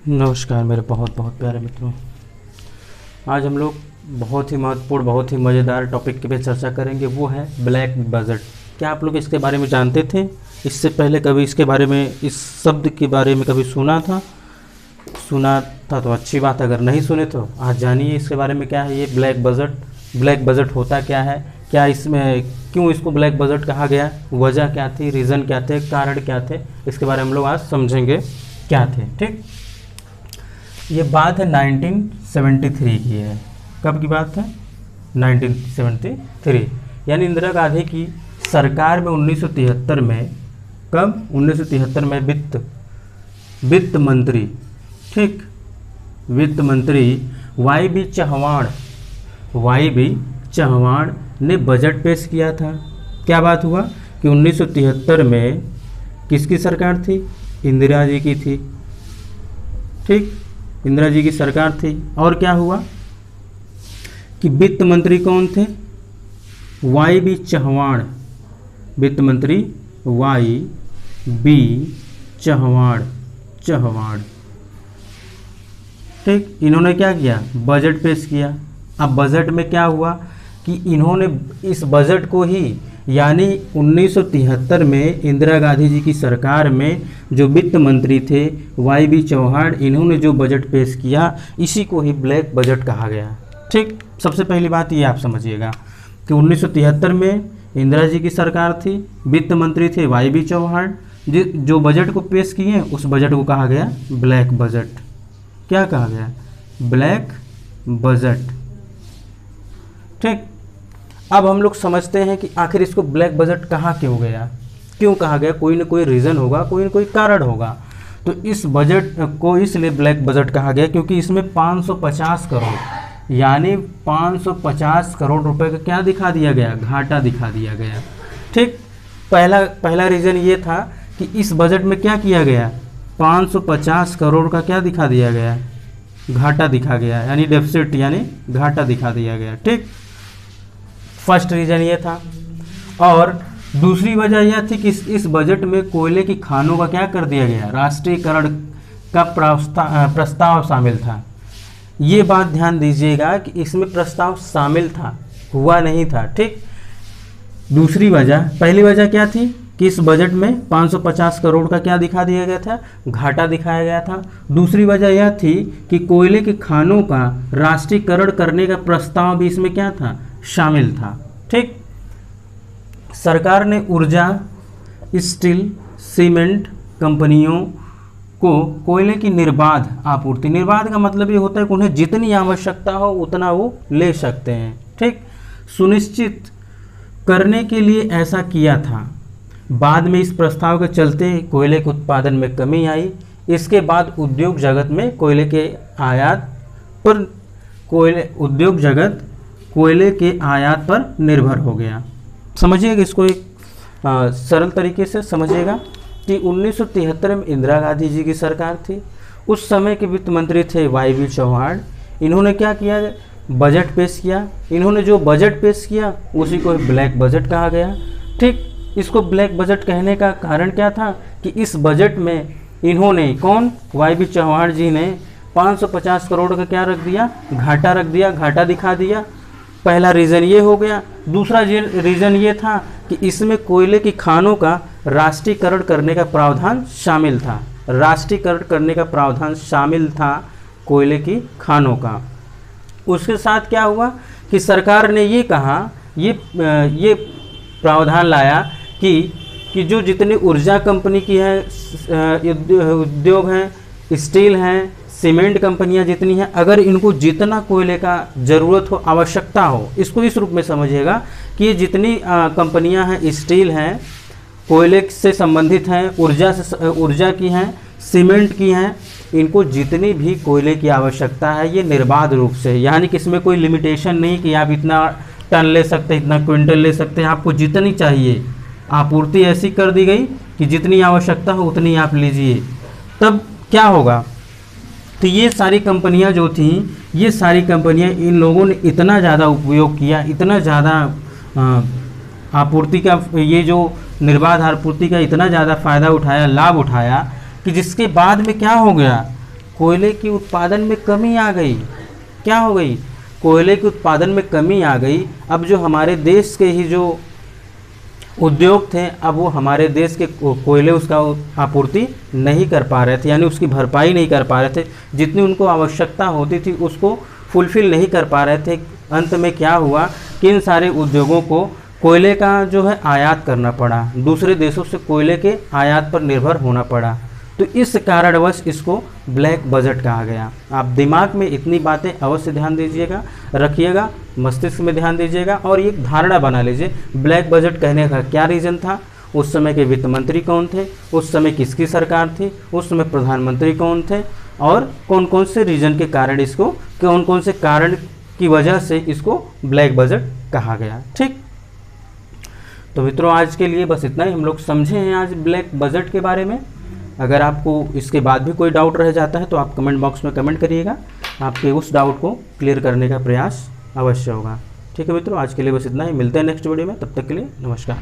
नमस्कार मेरे बहुत बहुत प्यारे मित्रों। आज हम लोग बहुत ही महत्वपूर्ण, बहुत ही मज़ेदार टॉपिक पे चर्चा करेंगे, वो है ब्लैक बजट। क्या आप लोग इसके बारे में जानते थे? इससे पहले कभी इसके बारे में, इस शब्द के बारे में कभी सुना था? सुना था तो अच्छी बात, अगर नहीं सुने तो आज जानिए इसके बारे में क्या है ये ब्लैक बजट। ब्लैक बजट होता क्या है, क्या इसमें, क्यों इसको ब्लैक बजट कहा गया, वजह क्या थी, रीज़न क्या थे, कारण क्या थे, इसके बारे में हम लोग आज समझेंगे क्या थे। ठीक, ये बात है 1973 की है। कब की बात है? 1973, यानी इंदिरा गांधी की सरकार में 1973 में, कब? 1973 में वित्त मंत्री, ठीक, वित्त मंत्री वाई बी चौहान ने बजट पेश किया था। क्या बात हुआ कि 1973 में किसकी सरकार थी? इंदिरा जी की थी। ठीक, इंदिरा जी की सरकार थी। और क्या हुआ कि वित्त मंत्री कौन थे? वाई बी चौहान, वित्त मंत्री वाई बी चौहान। ठीक, इन्होंने क्या किया? बजट पेश किया। अब बजट में क्या हुआ कि इन्होंने इस बजट को ही, यानी 1973 में इंदिरा गांधी जी की सरकार में जो वित्त मंत्री थे वाई बी चौहान, इन्होंने जो बजट पेश किया, इसी को ही ब्लैक बजट कहा गया। ठीक, सबसे पहली बात ये आप समझिएगा कि 1973 में इंदिरा जी की सरकार थी, वित्त मंत्री थे वाई बी चौहान, जो बजट को पेश किए उस बजट को कहा गया ब्लैक बजट। क्या कहा गया? Black budget. ठीक, अब हम लोग समझते हैं कि आखिर इसको ब्लैक बजट कहा क्यों गया, क्यों कहा गया? कोई ना कोई रीज़न होगा, कोई ना कोई कारण होगा। तो इस बजट को इसलिए ब्लैक बजट कहा गया क्योंकि इसमें 550 करोड़, यानी 550 करोड़ रुपए का क्या दिखा दिया गया? घाटा दिखा दिया गया। ठीक, पहला रीज़न ये था कि इस बजट में क्या किया गया? 550 करोड़ का क्या दिखा दिया गया? घाटा दिखा गया, यानी डेफिसिट, यानी घाटा दिखा दिया गया। ठीक, फर्स्ट रीज़न ये था। और दूसरी वजह यह थी कि इस बजट में कोयले की खानों का क्या कर दिया गया? राष्ट्रीयकरण का प्रस्ताव शामिल था। ये बात ध्यान दीजिएगा कि इसमें प्रस्ताव शामिल था, हुआ नहीं था। ठीक, दूसरी वजह, पहली वजह क्या थी कि इस बजट में 550 करोड़ का क्या दिखा दिया गया था? घाटा दिखाया गया था। दूसरी वजह यह थी कि कोयले के खानों का राष्ट्रीयकरण करने का प्रस्ताव भी इसमें क्या था? शामिल था। ठीक, सरकार ने ऊर्जा, स्टील, सीमेंट कंपनियों को कोयले की निर्बाध आपूर्ति, निर्बाध का मतलब ये होता है कि उन्हें जितनी आवश्यकता हो उतना वो ले सकते हैं, ठीक, सुनिश्चित करने के लिए ऐसा किया था। बाद में इस प्रस्ताव के चलते कोयले के उत्पादन में कमी आई। इसके बाद उद्योग जगत में कोयले के आयात पर, उद्योग जगत कोयले के आयात पर निर्भर हो गया। समझिएगा इसको, एक सरल तरीके से समझिएगा कि 1973 में इंदिरा गांधी जी की सरकार थी। उस समय के वित्त मंत्री थे वाई बी चौहान। इन्होंने क्या किया? बजट पेश किया। इन्होंने जो बजट पेश किया उसी को ब्लैक बजट कहा गया। ठीक, इसको ब्लैक बजट कहने का कारण क्या था कि इस बजट में इन्होंने, कौन? वाई बी चौहान जी ने 550 करोड़ का क्या रख दिया? घाटा रख दिया, घाटा दिखा दिया। पहला रीज़न ये हो गया। दूसरा रीज़न ये था कि इसमें कोयले की खानों का राष्ट्रीयकरण करने का प्रावधान शामिल था। राष्ट्रीयकरण करने का प्रावधान शामिल था कोयले की खानों का। उसके साथ क्या हुआ कि सरकार ने ये कहा, ये प्रावधान लाया कि जो जितनी ऊर्जा कंपनी की है, उद्योग हैं, स्टील हैं, सीमेंट कंपनियां जितनी हैं, अगर इनको जितना कोयले का ज़रूरत हो, आवश्यकता हो, इसको इस रूप में समझिएगा कि ये जितनी कंपनियां हैं, स्टील हैं, कोयले से संबंधित हैं, ऊर्जा की हैं, सीमेंट की हैं, इनको जितनी भी कोयले की आवश्यकता है ये निर्बाध रूप से, यानी कि इसमें कोई लिमिटेशन नहीं कि आप इतना टन ले सकते हैं, इतना क्विंटल ले सकते हैं, आपको जितनी चाहिए आपूर्ति ऐसी कर दी गई कि जितनी आवश्यकता हो उतनी आप लीजिए। तब क्या होगा? तो ये सारी कंपनियां जो थी, ये सारी कंपनियां, इन लोगों ने इतना ज़्यादा उपयोग किया, इतना ज़्यादा आपूर्ति का, ये जो निर्बाध आपूर्ति का इतना ज़्यादा फ़ायदा उठाया, लाभ उठाया कि जिसके बाद में क्या हो गया? कोयले की उत्पादन में कमी आ गई। क्या हो गई? कोयले के उत्पादन में कमी आ गई। अब जो हमारे देश के ही जो उद्योग थे, अब वो हमारे देश के कोयले उसका आपूर्ति नहीं कर पा रहे थे, यानी उसकी भरपाई नहीं कर पा रहे थे, जितनी उनको आवश्यकता होती थी उसको फुलफिल नहीं कर पा रहे थे। अंत में क्या हुआ कि इन सारे उद्योगों को कोयले का जो है आयात करना पड़ा, दूसरे देशों से कोयले के आयात पर निर्भर होना पड़ा। तो इस कारणवश इसको ब्लैक बजट कहा गया। आप दिमाग में इतनी बातें अवश्य ध्यान दीजिएगा, रखिएगा, मस्तिष्क में ध्यान दीजिएगा और एक धारणा बना लीजिए ब्लैक बजट कहने का क्या रीज़न था, उस समय के वित्त मंत्री कौन थे, उस समय किसकी सरकार थी, उस समय प्रधानमंत्री कौन थे और कौन कौन से रीजन के कारण इसको, कौन कौन से कारण की वजह से इसको ब्लैक बजट कहा गया। ठीक, तो मित्रों आज के लिए बस इतना ही हम लोग समझे हैं आज ब्लैक बजट के बारे में। अगर आपको इसके बाद भी कोई डाउट रह जाता है तो आप कमेंट बॉक्स में कमेंट करिएगा, आपके उस डाउट को क्लियर करने का प्रयास अवश्य होगा। ठीक है मित्रों, आज के लिए बस इतना ही, मिलते हैं नेक्स्ट वीडियो में, तब तक के लिए नमस्कार।